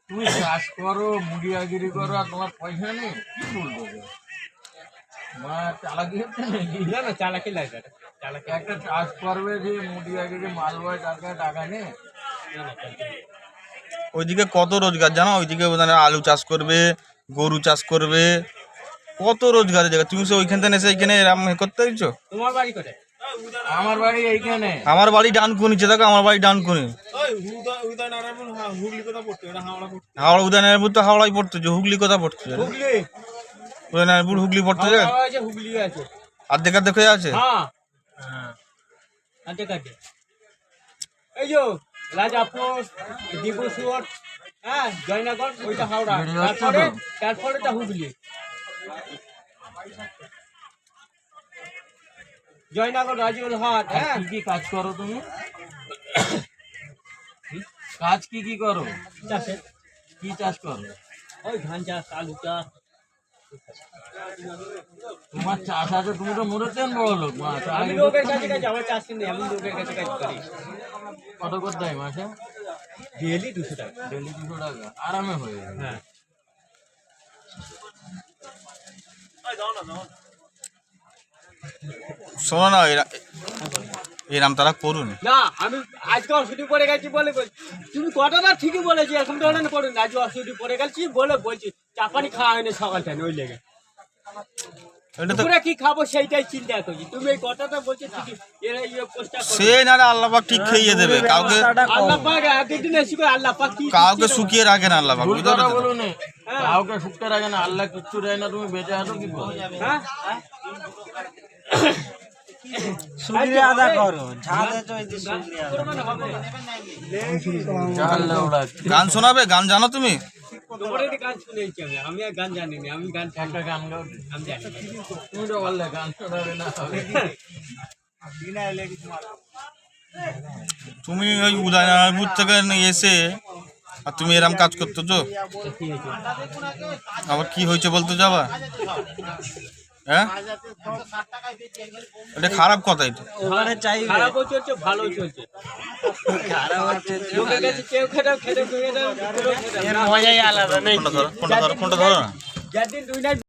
তুমি চাষ করো, মুড়িয়াগিরি করো, আর তোমার পয়সা নেই, কি বলবো? মা চালাকি হচ্ছে নাকি? না না চালাকি লাগে না, চালাকি একটা চাষ করবে যে মুড়িয়াগিরি মালবায় টাকা নেই। ওইদিকে কত রোজগার জানো, ওইদিকে আলু চাষ করবে, গরু চাষ করবে, কত রোজগারের জায়গা। তুমি সে ওইখান থেকে এসে এইখানে এরম করতে দিচ্ছ। তোমার বাড়ি করে? আমার বাড়ি এইখানে। আমার বাড়ি ডানকুনিছে, দেখো আমার বাড়ি ডানকুনি। হাওড়া উদয়নারায়ণপুর তো হাওড়ায় পড়তো, যে হুগলি কোথা পড়তো? উদয়নারায়ণপুর হুগলি পড়তো যে, হুগলি আছে, অর্ধেক অর্ধেক হয়ে আছে। হ্যাঁ আচ্ছা কাটে এই যে রাজাপুর, দীপুসুর, হ্যাঁ জয়নগর, ওইটা হাওড়া, তারপরে তা হুগলি। জয়নগর, রাজুল হাট। হ্যাঁ কি কাজ করো তুমি? কাজ কি করো? চাষে কি চাষ করো? ওই ধান চাষ, আলু চাষ। তোমার চাষ আছে, তুমি তো মরেছেন বড় লোক। মা আমি লোকের কাছে কাছে, আমার চাষ নেই, আমি লোকের কাছে কাজ করি। কত করে দেয় মাসে? ডেলি 200 টাকা। ডেলি 200 টাকা আরামে হয়ে যাবে। হ্যাঁ শোনো না, এরাম তারা করুন না, আমি আজকে অসুটি পড়ে গেছি বলে বলছি। তুমি কথাটা ঠিকই বলেছি, এখন ধরনের পড়ুন, আজ অসুটি পড়ে গেছি বলে বলছি। চাপানি খাওয়া হয়নি সকালটা, ওই লেগে কি খাবো সেইটাই চিন্তা করছি। তুমি এই কথাটা বলছো ঠিকই, এরা পোস্টার সে না রে, আল্লাহ পাক ঠিক খেয়ে দেবে কাউকে। আল্লাহ পাক একদিন এসে আল্লাহ পাক কি কাউকে শুকিয়ে রাখে না আল্লাহ পাক, বুঝতে কথা পারছো? বলুন, কাউকে শুকতে রাখে না, আল্লাহ কিচ্ছু দেয় না, তুমি বেঁচে আছো কি করে? হ্যাঁ শুক্রিয়া আদা করো। গান শোনাবে? গান জানো তুমি? তোমার গান শুনেছি আমি আর গান জানি না। আমি গান একটা গান গাও, আমি জানি না। তুমি তো বললে গান শোনাবে না। তুমি ওই উদয়নারায়ণপুর থেকে এসে আর তুমি এরম কাজ করতেছো, কি হয়েছে? আবার কি হয়েছে বলতে যাবা? হ্যাঁ, এটা খারাপ কথা। এটা ওখানে চাইবে খারাপও চলছে, ভালো চলছে। খারাপ হচ্ছে লোকের কাছে কেউ খেতে এর মজাই আলাদা নেই। ফোনটা ধরো, ফোনটা ধরো, ফোনটা ধরো না। যার দিন 2 নাইট